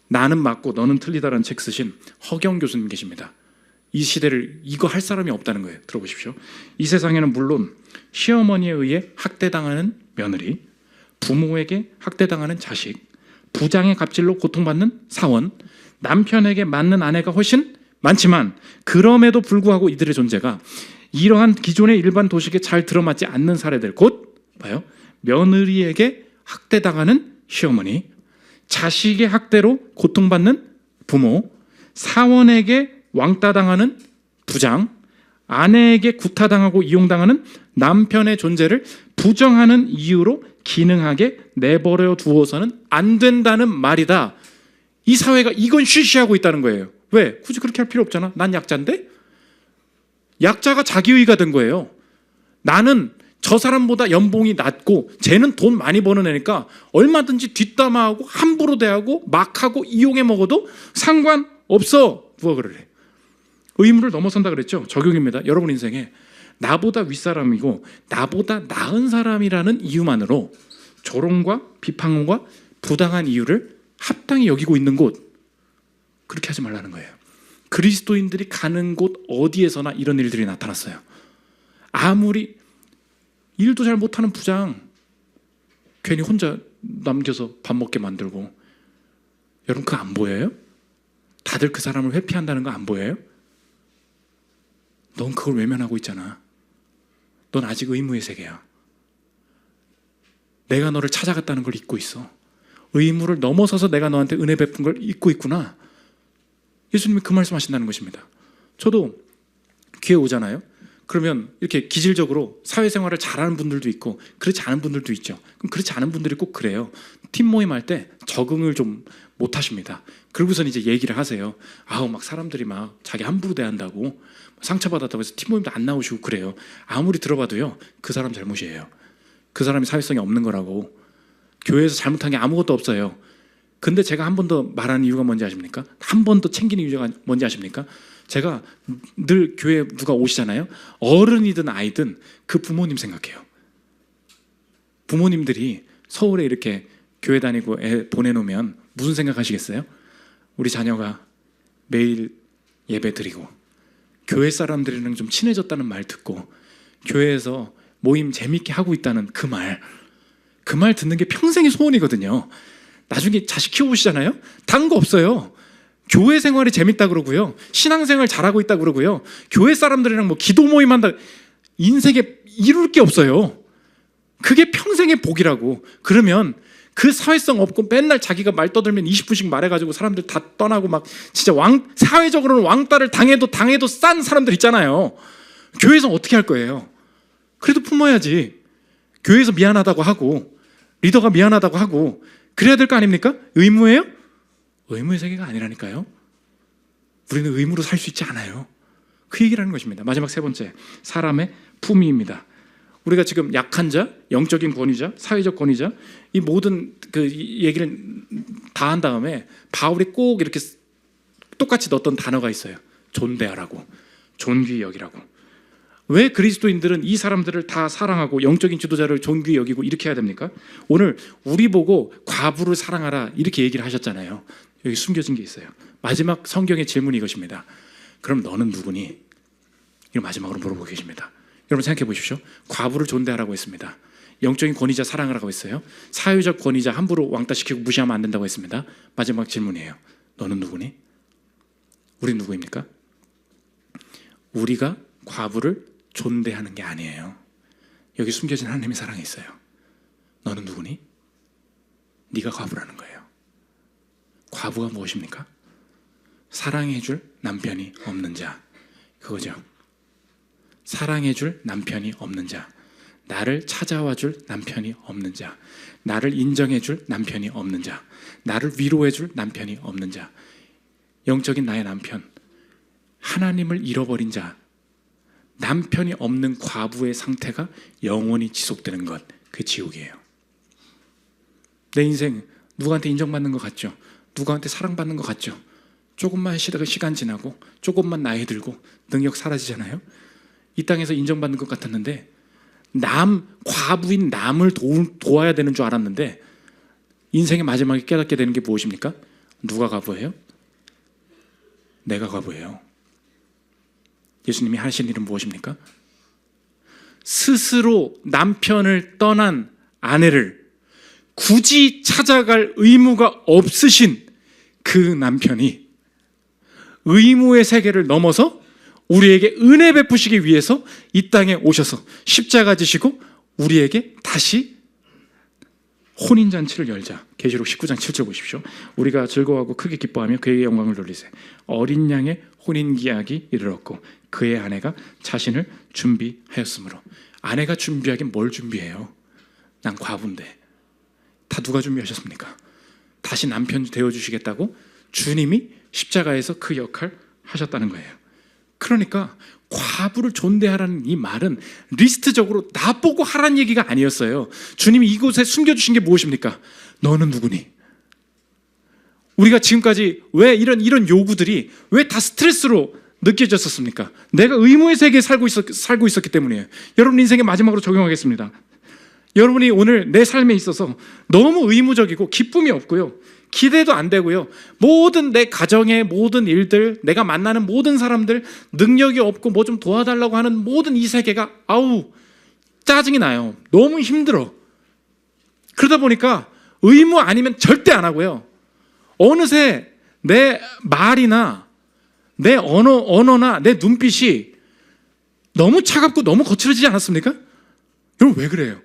나는 맞고 너는 틀리다라는 책 쓰신 허경 교수님 계십니다. 이 시대를 이거 할 사람이 없다는 거예요. 들어보십시오. 이 세상에는 물론 시어머니에 의해 학대당하는 며느리, 부모에게 학대당하는 자식, 부장의 갑질로 고통받는 사원, 남편에게 맞는 아내가 훨씬 많지만 그럼에도 불구하고 이들의 존재가 이러한 기존의 일반 도식에 잘 들어맞지 않는 사례들, 곧 봐요. 며느리에게 학대당하는 시어머니, 자식의 학대로 고통받는 부모, 사원에게 왕따당하는 부장, 아내에게 구타당하고 이용당하는 남편의 존재를 부정하는 이유로 기능하게 내버려 두어서는 안 된다는 말이다. 이 사회가 이건 쉬쉬하고 있다는 거예요. 왜? 굳이 그렇게 할 필요 없잖아. 난 약자인데? 약자가 자기의가 된 거예요. 나는 저 사람보다 연봉이 낮고 쟤는 돈 많이 버는 애니까 얼마든지 뒷담화하고 함부로 대하고 막하고 이용해 먹어도 상관없어. 누가 그래? 의무를 넘어선다 그랬죠. 적용입니다. 여러분 인생에 나보다 윗사람이고 나보다 나은 사람이라는 이유만으로 조롱과 비판과 부당한 이유를 합당히 여기고 있는 곳, 그렇게 하지 말라는 거예요. 그리스도인들이 가는 곳 어디에서나 이런 일들이 나타났어요. 아무리 일도 잘 못하는 부장 괜히 혼자 남겨서 밥 먹게 만들고, 여러분 그거 안 보여요? 다들 그 사람을 회피한다는 거 안 보여요? 넌 그걸 외면하고 있잖아. 넌 아직 의무의 세계야. 내가 너를 찾아갔다는 걸 잊고 있어. 의무를 넘어서서 내가 너한테 은혜 베푼 걸 잊고 있구나. 예수님이 그 말씀 하신다는 것입니다. 저도 교회 오잖아요. 그러면 이렇게 기질적으로 사회생활을 잘하는 분들도 있고 그렇지 않은 분들도 있죠. 그럼 그렇지 않은 분들이 꼭 그래요. 팀 모임 할 때 적응을 좀 못 하십니다. 그러고선 이제 얘기를 하세요. 아우 막 사람들이 막 자기 함부로 대한다고 상처받았다고 해서 팀 모임도 안 나오시고 그래요. 아무리 들어봐도요, 그 사람 잘못이에요. 그 사람이 사회성이 없는 거라고. 교회에서 잘못한 게 아무것도 없어요. 근데 제가 한 번 더 말하는 이유가 뭔지 아십니까? 한 번 더 챙기는 이유가 뭔지 아십니까? 제가 늘 교회 누가 오시잖아요. 어른이든 아이든 그 부모님 생각해요. 부모님들이 서울에 이렇게 교회 다니고 애 보내놓으면 무슨 생각하시겠어요? 우리 자녀가 매일 예배 드리고 교회 사람들이랑 좀 친해졌다는 말 듣고 교회에서 모임 재밌게 하고 있다는 그 말 듣는 게 평생의 소원이거든요. 나중에 자식 키워보시잖아요. 다른 거 없어요. 교회 생활이 재밌다 그러고요, 신앙생활 잘하고 있다 그러고요, 교회 사람들이랑 뭐 기도 모임 한다, 인생에 이룰 게 없어요. 그게 평생의 복이라고. 그러면 그 사회성 없고 맨날 자기가 말 떠들면 20분씩 말해가지고 사람들 다 떠나고 막 진짜 사회적으로는 왕따를 당해도 싼 사람들 있잖아요. 교회에서 어떻게 할 거예요? 그래도 품어야지. 교회에서 미안하다고 하고 리더가 미안하다고 하고 그래야 될 거 아닙니까? 의무예요? 의무의 세계가 아니라니까요. 우리는 의무로 살 수 있지 않아요. 그 얘기를 하는 것입니다. 마지막 세 번째, 사람의 품위입니다. 우리가 지금 약한 자, 영적인 권위자, 사회적 권위자, 이 모든 그 얘기를 다 한 다음에 바울이 꼭 이렇게 똑같이 넣었던 단어가 있어요. 존대하라고, 존귀히 여기라고. 왜 그리스도인들은 이 사람들을 다 사랑하고 영적인 지도자를 존귀히 여기고 이렇게 해야 됩니까? 오늘 우리 보고 과부를 사랑하라 이렇게 얘기를 하셨잖아요. 여기 숨겨진 게 있어요. 마지막 성경의 질문이 이것입니다. 그럼 너는 누구니? 이걸 마지막으로 물어보고 계십니다. 여러분 생각해 보십시오. 과부를 존대하라고 했습니다. 영적인 권위자 사랑하라고 했어요. 사회적 권위자 함부로 왕따시키고 무시하면 안 된다고 했습니다. 마지막 질문이에요. 너는 누구니? 우리 누구입니까? 우리가 과부를 존대하는 게 아니에요. 여기 숨겨진 하나님의 사랑이 있어요. 너는 누구니? 네가 과부라는 거예요. 과부가 무엇입니까? 사랑해줄 남편이 없는 자, 그거죠. 사랑해줄 남편이 없는 자, 나를 찾아와줄 남편이 없는 자, 나를 인정해줄 남편이 없는 자, 나를 위로해줄 남편이 없는 자, 영적인 나의 남편, 하나님을 잃어버린 자, 남편이 없는 과부의 상태가 영원히 지속되는 것, 그게 지옥이에요. 내 인생 누구한테 인정받는 것 같죠? 누구한테 사랑받는 것 같죠? 조금만 시간 지나고 조금만 나이 들고 능력 사라지잖아요. 이 땅에서 인정받는 것 같았는데 과부인 남을 도와야 되는 줄 알았는데 인생의 마지막에 깨닫게 되는 게 무엇입니까? 누가 과부예요? 내가 과부예요. 예수님이 하신 일은 무엇입니까? 스스로 남편을 떠난 아내를 굳이 찾아갈 의무가 없으신 그 남편이 의무의 세계를 넘어서 우리에게 은혜 베푸시기 위해서 이 땅에 오셔서 십자가 지시고 우리에게 다시 혼인잔치를 열자. 계시록 19장 7절 보십시오. 우리가 즐거워하고 크게 기뻐하며 그에게 영광을 돌리세. 어린 양의 혼인기약이 이르렀고 그의 아내가 자신을 준비하였으므로. 아내가 준비하긴 뭘 준비해요? 난 과부인데. 다 누가 준비하셨습니까? 다시 남편 되어주시겠다고 주님이 십자가에서 그 역할 하셨다는 거예요. 그러니까 과부를 존대하라는 이 말은 리스트적으로 나보고 하라는 얘기가 아니었어요. 주님이 이곳에 숨겨주신 게 무엇입니까? 너는 누구니? 우리가 지금까지 왜 이런 요구들이 왜 다 스트레스로 느껴졌었습니까? 내가 의무의 세계에 살고 있었기 때문이에요. 여러분 인생의 마지막으로 적용하겠습니다. 여러분이 오늘 내 삶에 있어서 너무 의무적이고 기쁨이 없고요, 기대도 안 되고요, 모든 내 가정의 모든 일들, 내가 만나는 모든 사람들, 능력이 없고 뭐 좀 도와달라고 하는 모든 이 세계가 짜증이 나요. 너무 힘들어. 그러다 보니까 의무 아니면 절대 안 하고요, 어느새 내 말이나 내 언어나 내 눈빛이 너무 차갑고 너무 거칠어지지 않았습니까? 여러분 왜 그래요?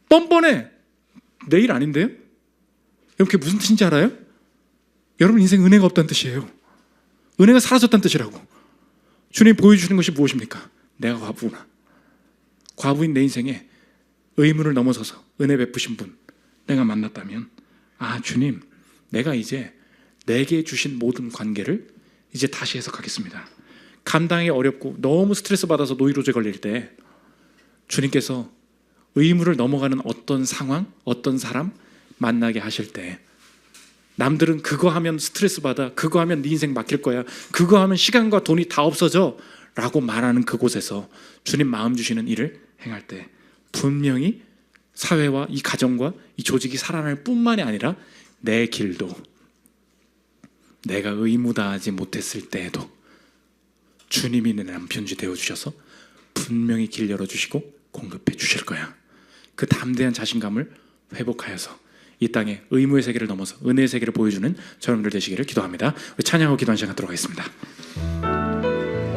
뻔뻔해. 내 일 아닌데요? 여러분 그게 무슨 뜻인지 알아요? 여러분 인생 은혜가 없다는 뜻이에요. 은혜가 사라졌다는 뜻이라고. 주님이 보여주시는 것이 무엇입니까? 내가 과부구나. 과부인 내 인생에 의무를 넘어서서 은혜 베푸신 분 내가 만났다면, 주님, 내가 이제 내게 주신 모든 관계를 이제 다시 해석하겠습니다. 감당이 어렵고 너무 스트레스 받아서 노이로제 걸릴 때 주님께서 의무를 넘어가는 어떤 상황, 어떤 사람 만나게 하실 때, 남들은 그거 하면 스트레스 받아, 그거 하면 네 인생 막힐 거야, 그거 하면 시간과 돈이 다 없어져 라고 말하는 그곳에서 주님 마음 주시는 일을 행할 때 분명히 사회와 이 가정과 이 조직이 살아날 뿐만이 아니라 내 길도, 내가 의무다하지 못했을 때에도 주님이 내 남편이 되어주셔서 분명히 길 열어주시고 공급해 주실 거야. 그 담대한 자신감을 회복하여서 이 땅에 의무의 세계를 넘어서 은혜의 세계를 보여주는 저러분들 되시기를 기도합니다. 우리 찬양하고 기도하는 시간 갖도록 하겠습니다.